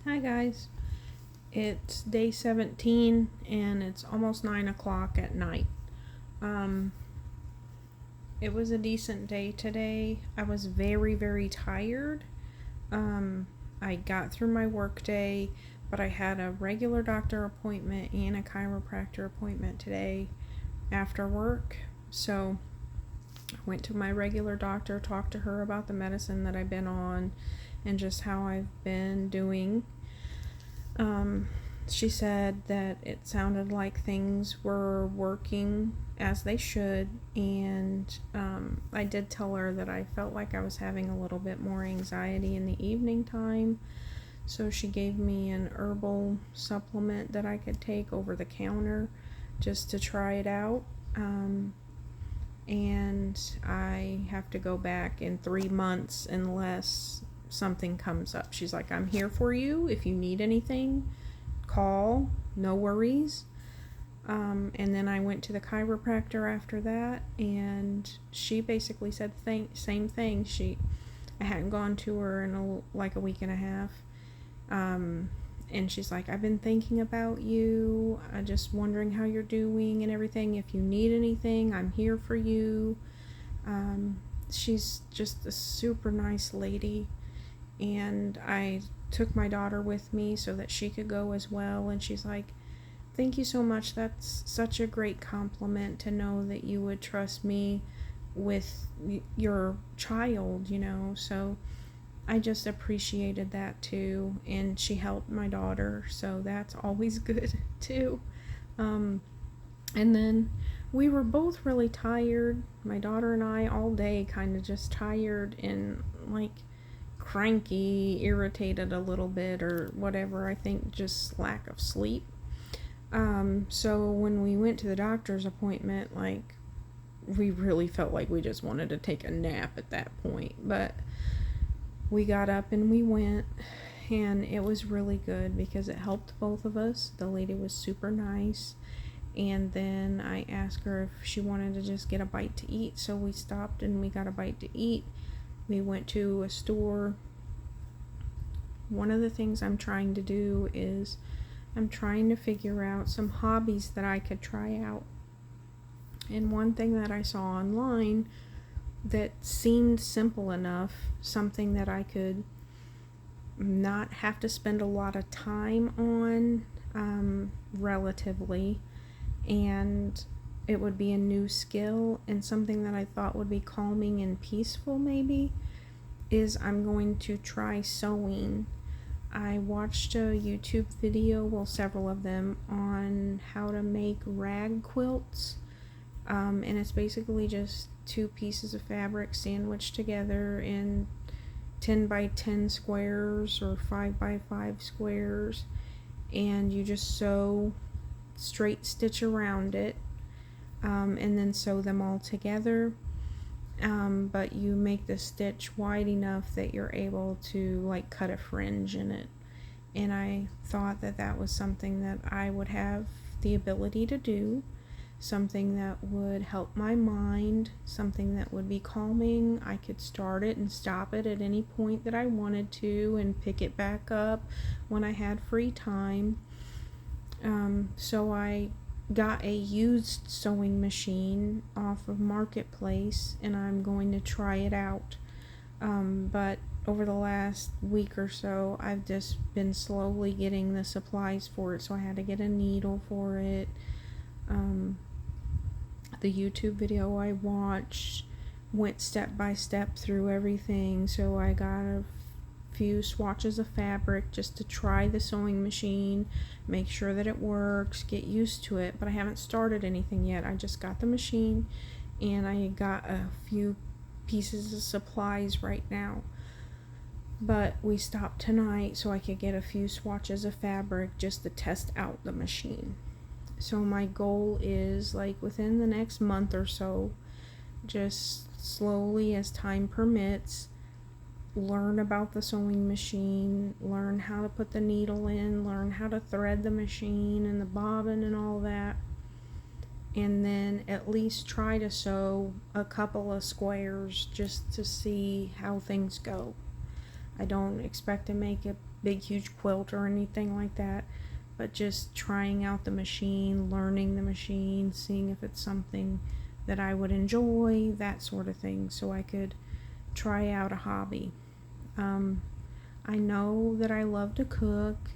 Hi guys, it's day 17 and it's almost 9 o'clock at night. Um, it was a decent day today. I was very, very tired. I got through my work day, but I had a regular doctor appointment and a chiropractor appointment today after work. So I went to my regular doctor, talked to her about the medicine that I've been on and just how I've been doing. She said that it sounded like things were working as they should, and I did tell her that I felt like I was having a little bit more anxiety in the evening time, so she gave me an herbal supplement that I could take over the counter just to try it out. And I have to go back in 3 months unless something comes up. She's like, I'm here for you. If you need anything, call. No worries. And then I went to the chiropractor after that, and she basically said same thing. I hadn't gone to her in a week and a half. And she's like, I've been thinking about you. I'm just wondering how you're doing and everything. If you need anything, I'm here for you. She's just a super nice lady. And I took my daughter with me so that she could go as well. And she's like, thank you so much. That's such a great compliment to know that you would trust me with your child, So I just appreciated that too. And she helped my daughter, so that's always good too. And then we were both really tired. My daughter and I all day kind of just tired and cranky, irritated a little bit or whatever. I think just lack of sleep. So when we went to the doctor's appointment, we really felt like we just wanted to take a nap at that point. But we got up and we went, and it was really good because it helped both of us. The lady was super nice. And then I asked her if she wanted to just get a bite to eat. So we stopped and we got a bite to eat. We went to a store. One of the things I'm trying to do is I'm trying to figure out some hobbies that I could try out. And one thing that I saw online that seemed simple enough, something that I could not have to spend a lot of time on, relatively, and it would be a new skill and something that I thought would be calming and peaceful maybe, is I'm going to try sewing. I watched a YouTube video, well, several of them, on how to make rag quilts. And it's basically just 2 pieces of fabric sandwiched together in 10 by 10 squares or 5 by 5 squares, and you just sew straight stitch around it, and then sew them all together. But you make the stitch wide enough that you're able to cut a fringe in it. And I thought that that was something that I would have the ability to do, something that would help my mind, something that would be calming. I could start it and stop it at any point that I wanted to and pick it back up when I had free time. So I got a used sewing machine off of Marketplace, and I'm going to try it out. But over the last week or so, I've just been slowly getting the supplies for it, so I had to get a needle for it. The YouTube video I watched went step by step through everything, so I got a few swatches of fabric just to try the sewing machine, make sure that it works, get used to it. But I haven't started anything yet. I just got the machine and I got a few pieces of supplies right now. But we stopped tonight so I could get a few swatches of fabric just to test out the machine. So my goal is within the next month or so, just slowly as time permits, learn about the sewing machine, learn how to put the needle in, learn how to thread the machine and the bobbin and all that, and then at least try to sew a couple of squares just to see how things go. I don't expect to make a big, huge quilt or anything like that, but just trying out the machine, learning the machine, seeing if it's something that I would enjoy, that sort of thing, so I could try out a hobby. I know that I love to cook.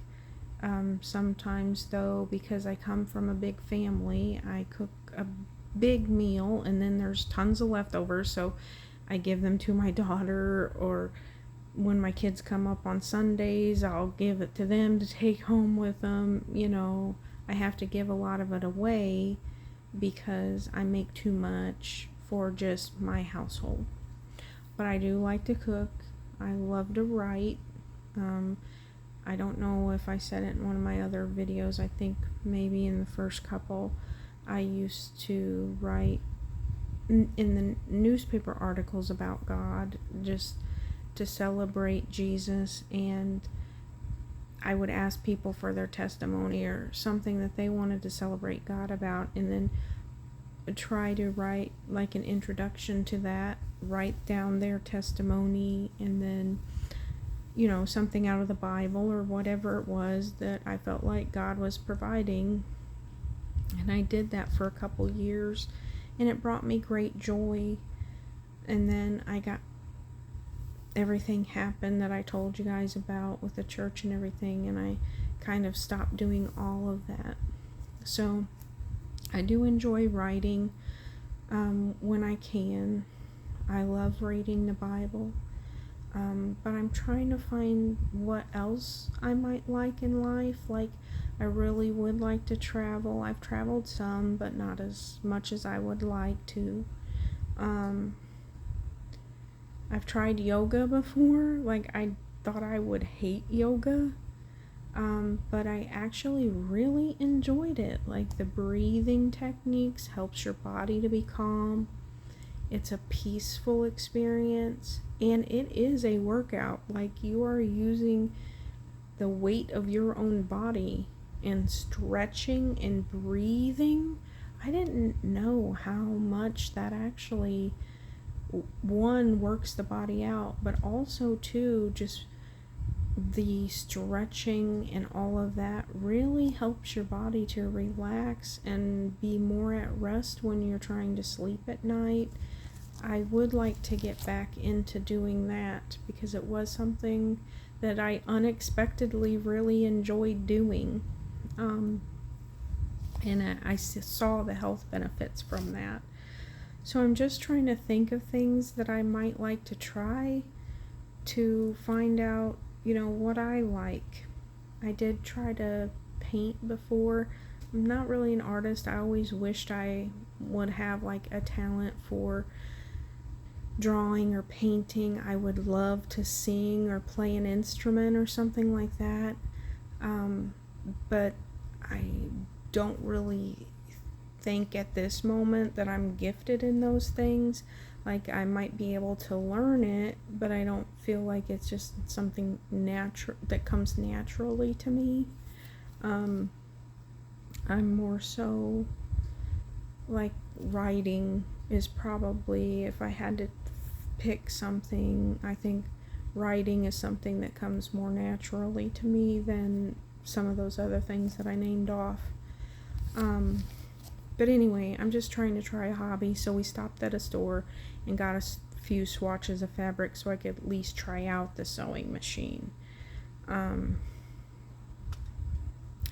Sometimes, though, because I come from a big family, I cook a big meal and then there's tons of leftovers, so I give them to my daughter, or when my kids come up on Sundays, I'll give it to them to take home with them. I have to give a lot of it away because I make too much for just my household. But I do like to cook. I love to write. I don't know if I said it in one of my other videos. I think maybe in the first couple, I used to write in the newspaper articles about God, just to celebrate Jesus, and I would ask people for their testimony or something that they wanted to celebrate God about, and then try to write like an introduction to that, write down their testimony, and then something out of the Bible or whatever it was that I felt like God was providing. And I did that for a couple years, and it brought me great joy. And then everything happened that I told you guys about with the church and everything, and I kind of stopped doing all of that. So I do enjoy writing when I can. I love reading the Bible. But I'm trying to find what else I might like in life. Like, I really would like to travel. I've traveled some, but not as much as I would like to. I've tried yoga before. Like, I thought I would hate yoga, but I actually really enjoyed it. Like, the breathing techniques helps your body to be calm. It's a peaceful experience, and it is a workout. Like, you are using the weight of your own body and stretching and breathing. I didn't know how much that actually, one, works the body out, but also, two, just the stretching and all of that really helps your body to relax and be more at rest when you're trying to sleep at night. I would like to get back into doing that because it was something that I unexpectedly really enjoyed doing. And I saw the health benefits from that. So I'm just trying to think of things that I might like to try to find out, what I like. I did try to paint before. I'm not really an artist. I always wished I would have like a talent for drawing or painting. I would love to sing or play an instrument or something like that. But I don't really think at this moment that I'm gifted in those things. Like, I might be able to learn it, but I don't feel like it's just something natural that comes naturally to me. I'm more so like writing is probably, if I had to pick something, I think writing is something that comes more naturally to me than some of those other things that I named off. But anyway, I'm just trying to try a hobby, so we stopped at a store and got a few swatches of fabric so I could at least try out the sewing machine.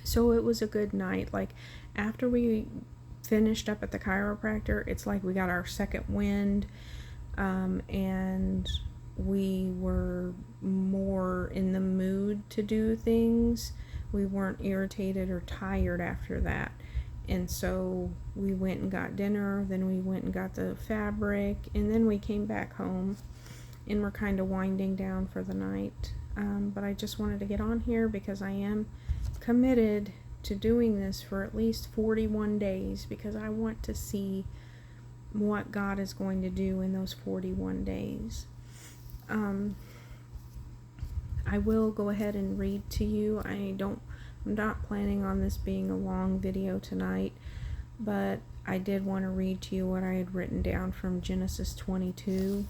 So it was a good night. Like, after we finished up at the chiropractor, it's like we got our second wind, and we were more in the mood to do things. We weren't irritated or tired after that. And so we went and got dinner, then we went and got the fabric, and then we came back home, and we're kind of winding down for the night. But I just wanted to get on here because I am committed to doing this for at least 41 days because I want to see what God is going to do in those 41 days. I will go ahead and read to you. I'm not planning on this being a long video tonight, but I did want to read to you what I had written down from Genesis 22.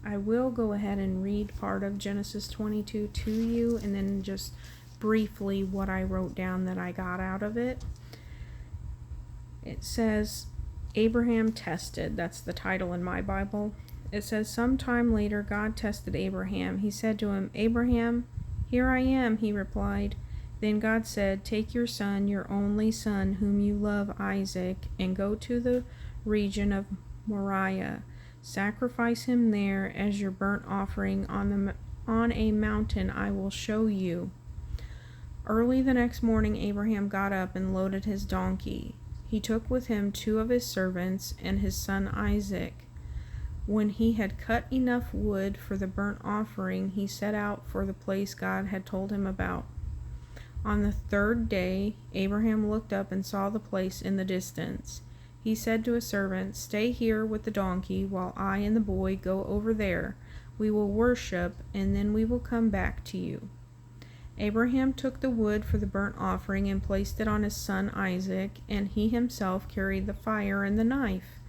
I will go ahead and read part of Genesis 22 to you, and then just briefly what I wrote down that I got out of it. It says, Abraham tested. That's the title in my Bible. It says, sometime later God tested Abraham. He said to him, Abraham, here I am, he replied. Then God said, take your son, your only son, whom you love, Isaac, and go to the region of Moriah. Sacrifice him there as your burnt offering on a mountain I will show you. Early the next morning Abraham got up and loaded his donkey. He took with him 2 of his servants and his son Isaac. When he had cut enough wood for the burnt offering, he set out for the place God had told him about. On the 3rd day, Abraham looked up and saw the place in the distance. He said to his servant, stay here with the donkey while I and the boy go over there. We will worship, and then we will come back to you. Abraham took the wood for the burnt offering and placed it on his son Isaac, and he himself carried the fire and the knife.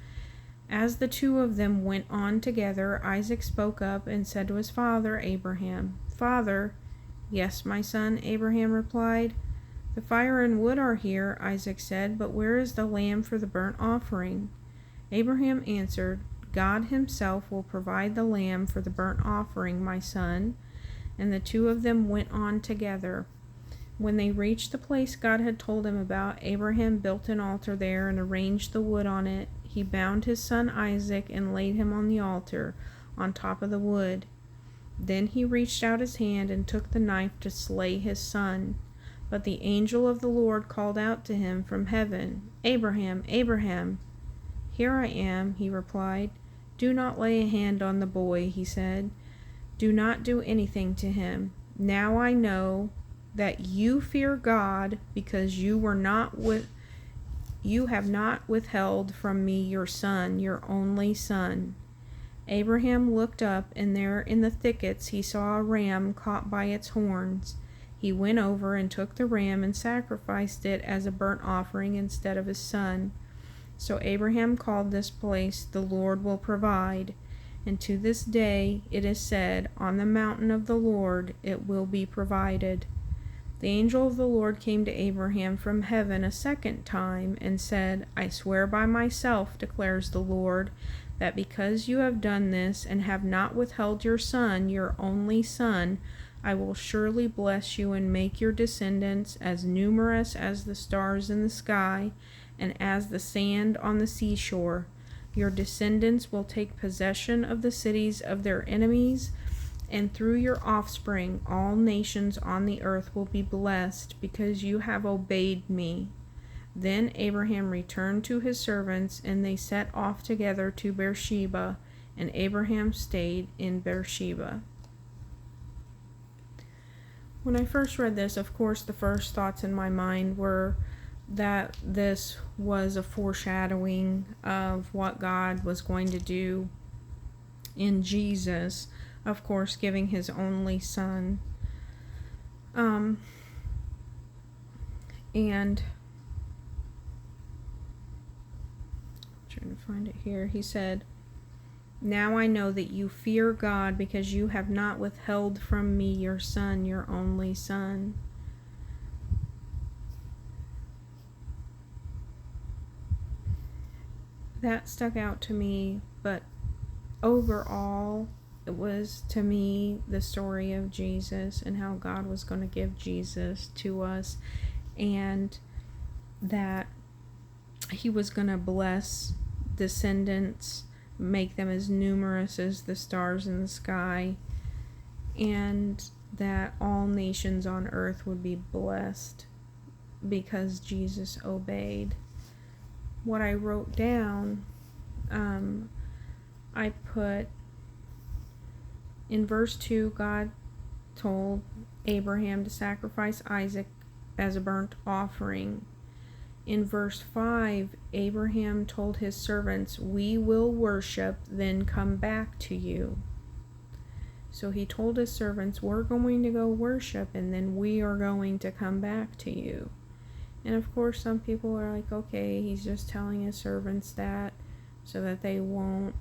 As the 2 of them went on together, Isaac spoke up and said to his father Abraham, Father. Yes, my son, Abraham replied. The fire and wood are here, Isaac said, but where is the lamb for the burnt offering? Abraham answered, God himself will provide the lamb for the burnt offering, my son. And the 2 of them went on together. When they reached the place God had told him about, Abraham built an altar there and arranged the wood on it. He bound his son Isaac and laid him on the altar, on top of the wood. Then he reached out his hand and took the knife to slay his son. But the angel of the Lord called out to him from heaven, Abraham, Abraham. Here I am, he replied. Do not lay a hand on the boy, he said. Do not do anything to him. Now I know that you fear God, because you have not withheld from me your son, your only son. Abraham looked up, and there in the thickets he saw a ram caught by its horns. He went over and took the ram and sacrificed it as a burnt offering instead of his son. So Abraham called this place, the Lord will provide. And to this day it is said, on the mountain of the Lord it will be provided. The angel of the Lord came to Abraham from heaven a second time and said, I swear by myself, declares the Lord, that because you have done this and have not withheld your son, your only son, I will surely bless you and make your descendants as numerous as the stars in the sky and as the sand on the seashore. Your descendants will take possession of the cities of their enemies, and through your offspring all nations on the earth will be blessed, because you have obeyed me. Then Abraham returned to his servants, and they set off together to Beersheba, and Abraham stayed in Beersheba. When I first read this, of course, the first thoughts in my mind were that this was a foreshadowing of what God was going to do in Jesus, of course, giving his only son. And I'm trying to find it here. He said, now I know that you fear God, because you have not withheld from me your son, your only son. That stuck out to me, but overall, it was to me the story of Jesus and how God was going to give Jesus to us, and that he was going to bless descendants, make them as numerous as the stars in the sky, and that all nations on earth would be blessed because Jesus obeyed. What I wrote down, I put in verse 2, God told Abraham to sacrifice Isaac as a burnt offering. In verse 5, Abraham told his servants, we will worship, then come back to you. So he told his servants, we're going to go worship, and then we are going to come back to you. And of course, some people are like, okay, he's just telling his servants that so that they won't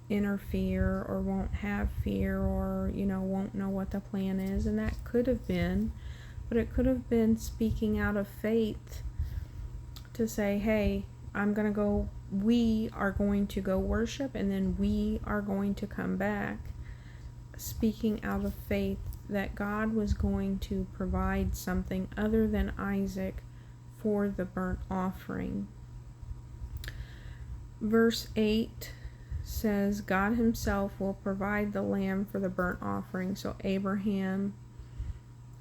interfere or won't have fear or, won't know what the plan is. And that could have been, but it could have been speaking out of faith to say, hey, we are going to go worship, and then we are going to come back. Speaking out of faith that God was going to provide something other than Isaac for the burnt offering. Verse 8 says, God himself will provide the lamb for the burnt offering. So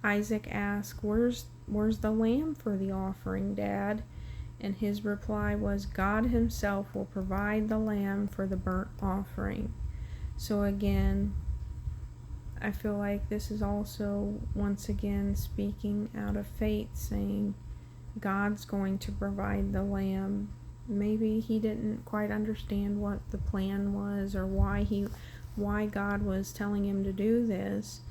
Isaac asked, where's the lamb for the offering, Dad? And his reply was, God himself will provide the lamb for the burnt offering. So again, I feel like this is also, once again, speaking out of faith, saying God's going to provide the lamb. Maybe he didn't quite understand what the plan was, or why God was telling him to do this.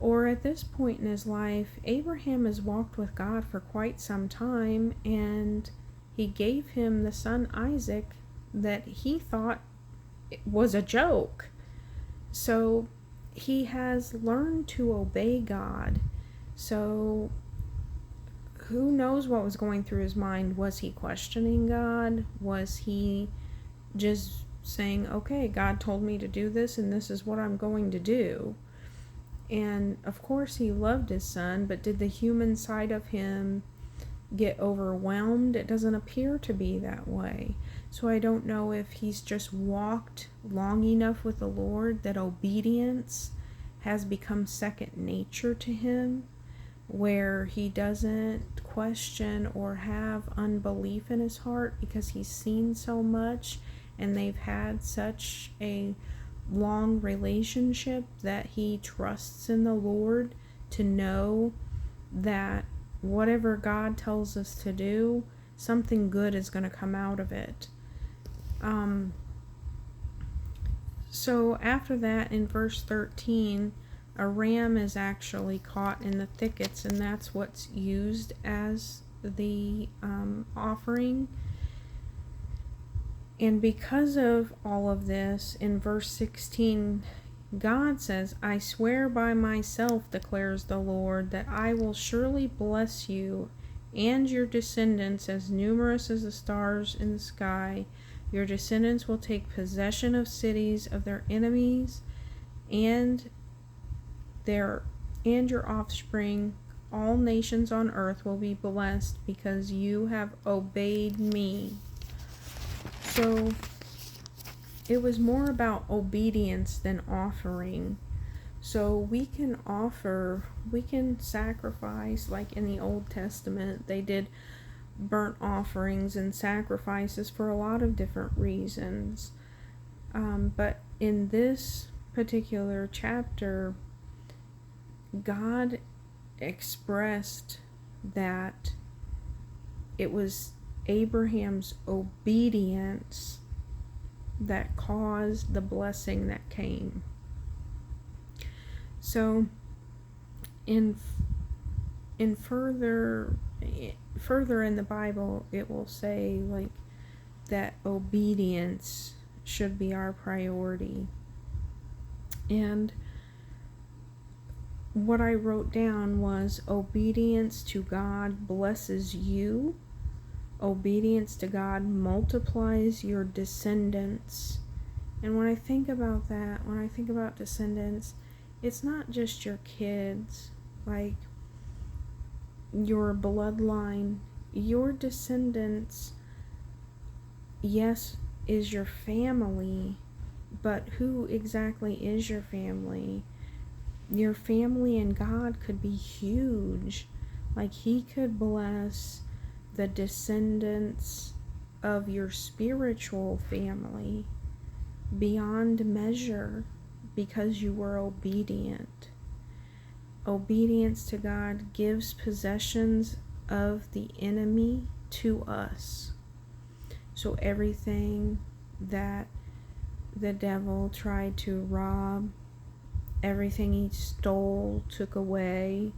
Or at this point in his life, Abraham has walked with God for quite some time, and he gave him the son Isaac that he thought was a joke. So he has learned to obey God. So who knows what was going through his mind? Was he questioning God? Was he just saying, okay, God told me to do this, and this is what I'm going to do? And of course he loved his son, but did the human side of him get overwhelmed? It doesn't appear to be that way. So I don't know if he's just walked long enough with the Lord that obedience has become second nature to him, where he doesn't question or have unbelief in his heart because he's seen so much and they've had such a long relationship that he trusts in the Lord to know that whatever God tells us to do, something good is going to come out of it. So after that, in verse 13, a ram is actually caught in the thickets, and that's what's used as the offering. And because of all of this, in verse 16, God says, I swear by myself, declares the Lord, that I will surely bless you and your descendants as numerous as the stars in the sky. Your descendants will take possession of cities of their enemies, and your offspring, all nations on earth, will be blessed because you have obeyed me. So it was more about obedience than offering. So we can sacrifice, like in the Old Testament, they did burnt offerings and sacrifices for a lot of different reasons. But in this particular chapter, God expressed that it was Abraham's obedience that caused the blessing that came. So in further in the Bible, it will say like that obedience should be our priority. And what I wrote down was, obedience to God blesses you. Obedience to God multiplies your descendants. And when I think about that, when I think about descendants, it's not just your kids, like your bloodline. Your descendants, yes, is your family, but who exactly is your family? Your family and God could be huge. Like he could bless the descendants of your spiritual family beyond measure because you were obedient. Obedience to God gives possessions of the enemy to us. So everything that the devil tried to rob, everything he stole, took away.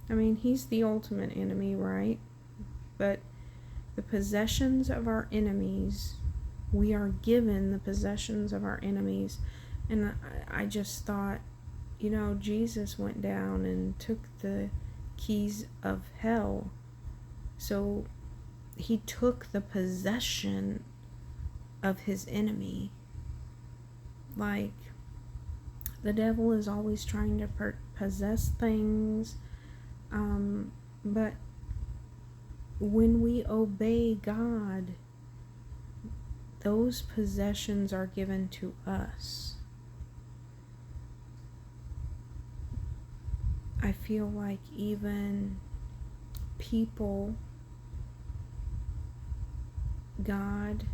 I mean, he's the ultimate enemy, right? But the possessions of our enemies We are given the possessions of our enemies. And I just thought, Jesus went down and took the keys of hell. So he took the possession of his enemy. Like, the devil is always trying to possess things. But when we obey God, those possessions are given to us. I feel like even people, God,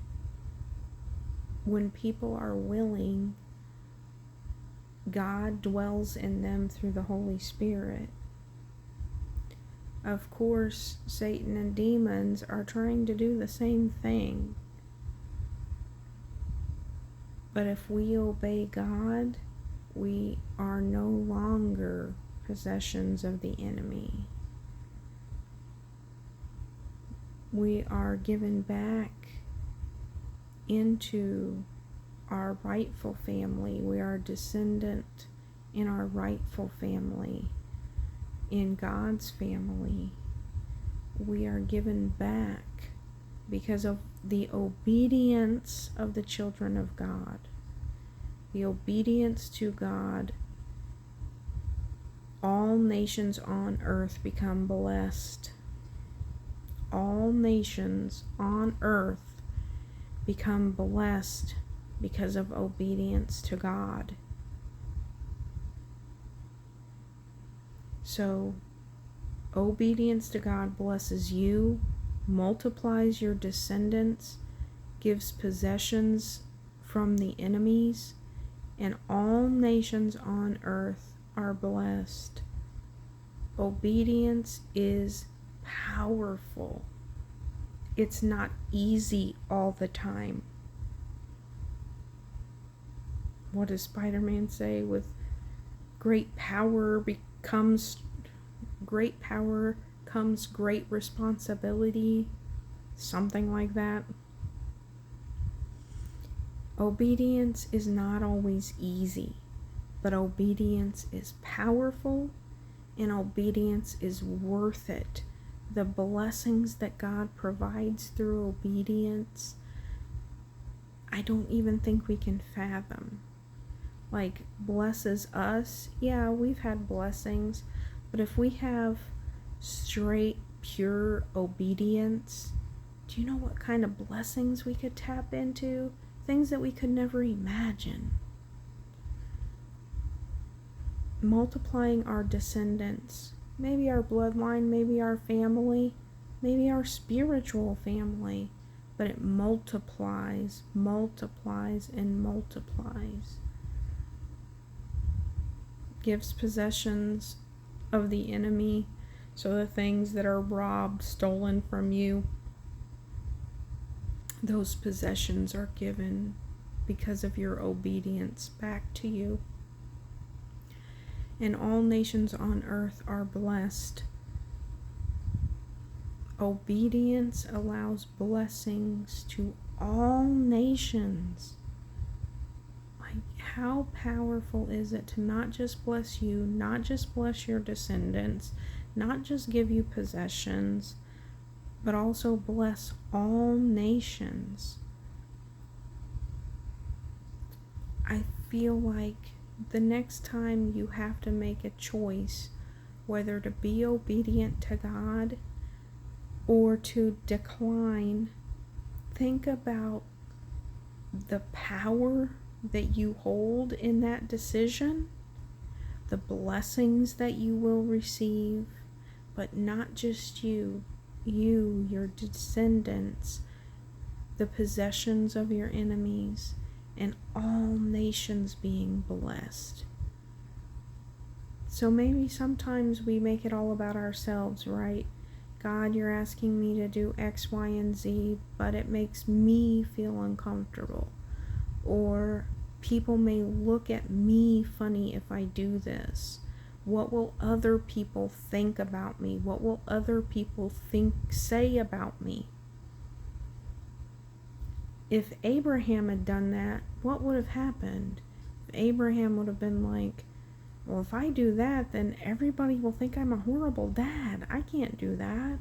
when people are willing, God dwells in them through the Holy Spirit. Of course, Satan and demons are trying to do the same thing. But if we obey God, we are no longer possessions of the enemy. We are given back into our rightful family. We are a descendant in our rightful family, in God's family. We are given back because of the obedience of the children of God. The obedience to God, all nations on earth become blessed. All nations on earth become blessed because of obedience to God. So, obedience to God blesses you, multiplies your descendants, gives possessions from the enemies, and all nations on earth are blessed. Obedience is powerful. It's not easy all the time. What does Spider-Man say? With great power comes great responsibility. Something like that. Obedience is not always easy, but obedience is powerful, and obedience is worth it. The blessings that God provides through obedience, I don't even think we can fathom. Like, blesses us, yeah, we've had blessings, but if we have straight, pure obedience, do you know what kind of blessings we could tap into? Things that we could never imagine. Multiplying our descendants, maybe our bloodline, maybe our family, maybe our spiritual family, but it multiplies, and multiplies. Gives possessions of the enemy, so the things that are robbed, stolen from you, those possessions are given because of your obedience back to you. And all nations on earth are blessed. Obedience allows blessings to all nations. Like, how powerful is it to not just bless you, not just bless your descendants, not just give you possessions, but also bless all nations. I feel like the next time you have to make a choice whether to be obedient to God or to decline, think about the power that you hold in that decision, the blessings that you will receive, but not just you, your descendants, the possessions of your enemies, and all nations being blessed. So maybe sometimes we make it all about ourselves, right? God, you're asking me to do X, Y, and Z, but it makes me feel uncomfortable. Or people may look at me funny if I do this. What will other people think about me? What will other people say about me? If Abraham had done that, what would have happened? Abraham would have been like, well, if I do that, then everybody will think I'm a horrible dad. I can't do that.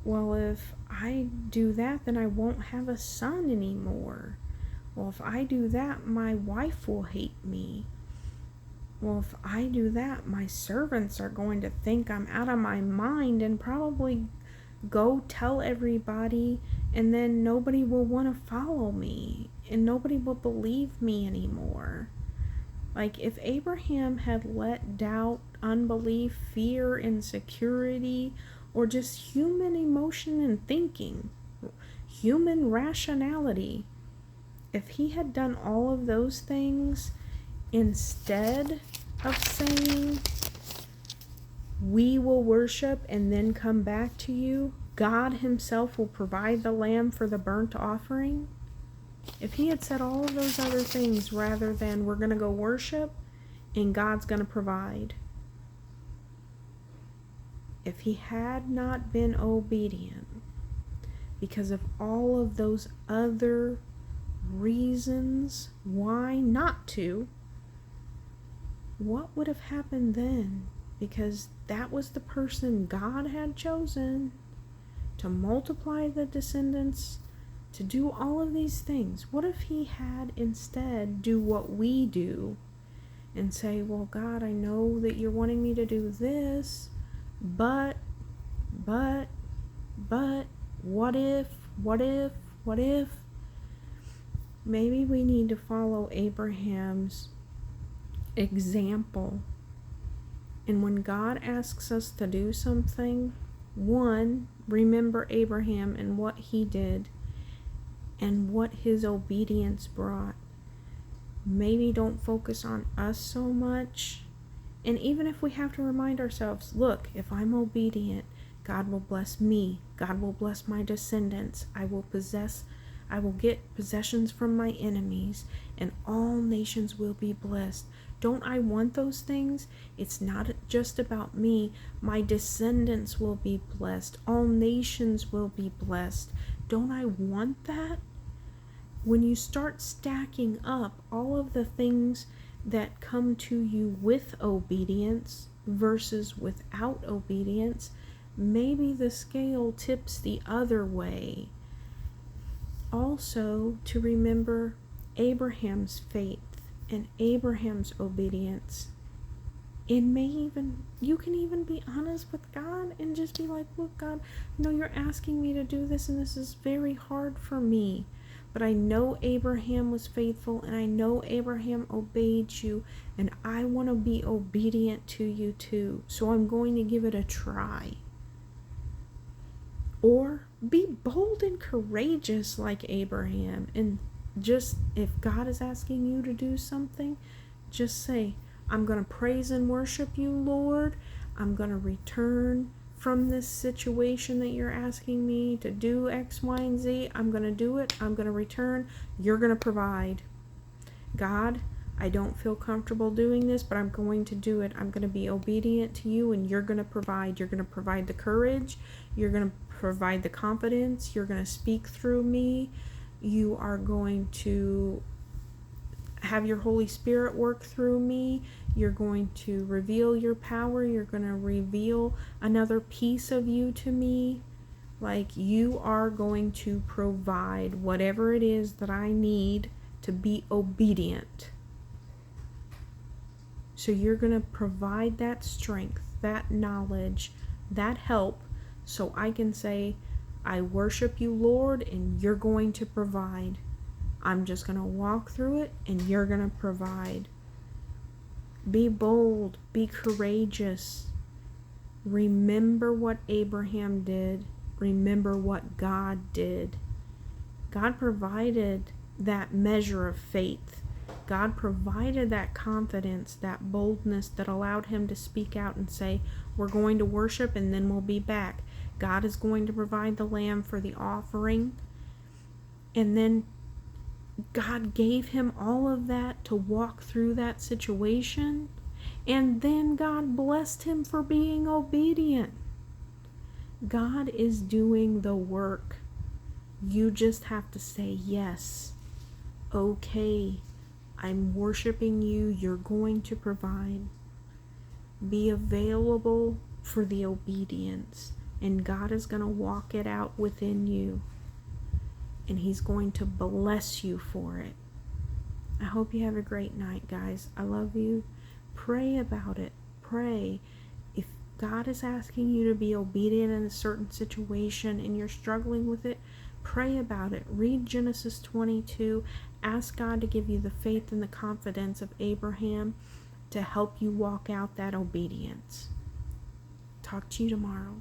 Well, if I do that, then I won't have a son anymore. Well, if I do that, my wife will hate me. Well, if I do that, my servants are going to think I'm out of my mind and probably go tell everybody, and then nobody will want to follow me and nobody will believe me anymore. Like, if Abraham had let doubt, unbelief, fear, insecurity, or just human emotion and thinking, human rationality, if he had done all of those things instead of saying, we will worship and then come back to you, God himself will provide the lamb for the burnt offering. If he had said all of those other things rather than we're going to go worship and God's going to provide, if he had not been obedient because of all of those other reasons why not to, what would have happened then? Because that was the person God had chosen to multiply the descendants, to do all of these things. What if he had instead do what we do and say, well, God, I know that you're wanting me to do this, but, what if? Maybe we need to follow Abraham's example. And when God asks us to do something, one, remember Abraham and what he did and what his obedience brought. Maybe don't focus on us so much. And even if we have to remind ourselves, look, if I'm obedient, God will bless me. God will bless my descendants. I will get possessions from my enemies, and all nations will be blessed. Don't I want those things? It's not just about me. My descendants will be blessed. All nations will be blessed. Don't I want that? When you start stacking up all of the things that come to you with obedience versus without obedience, maybe the scale tips the other way. Also, to remember Abraham's faith and Abraham's obedience. You can even be honest with God and just be like, look, God, I know you're asking me to do this and this is very hard for me. But I know Abraham was faithful and I know Abraham obeyed you and I want to be obedient to you too. So I'm going to give it a try. Or be bold and courageous like Abraham, and just, if God is asking you to do something, just say, I'm going to praise and worship you, Lord. I'm going to return from this situation that you're asking me to do X, Y, and Z. I'm going to do it. I'm going to return. You're going to provide. God, I don't feel comfortable doing this, but I'm going to do it. I'm going to be obedient to you, and you're going to provide. You're going to provide the courage. You're going to provide the confidence. You're going to speak through me. You are going to have your Holy Spirit work through me. You're going to reveal your power. You're going to reveal another piece of you to me. Like, you are going to provide whatever it is that I need to be obedient. So you're going to provide that strength, that knowledge, that help, so I can say, I worship you, Lord, and you're going to provide. I'm just going to walk through it, and you're going to provide. Be bold. Be courageous. Remember what Abraham did. Remember what God did. God provided that measure of faith. God provided that confidence, that boldness that allowed him to speak out and say, we're going to worship and then we'll be back. God is going to provide the lamb for the offering. And then God gave him all of that to walk through that situation. And then God blessed him for being obedient. God is doing the work. You just have to say yes. Okay, I'm worshiping you. You're going to provide. Be available for the obedience, and God is going to walk it out within you, and He's going to bless you for it. I hope you have a great night, guys. I love you. Pray about it. Pray. If God is asking you to be obedient in a certain situation and you're struggling with it, pray about it. Read Genesis 22. Ask God to give you the faith and the confidence of Abraham to help you walk out that obedience. Talk to you tomorrow.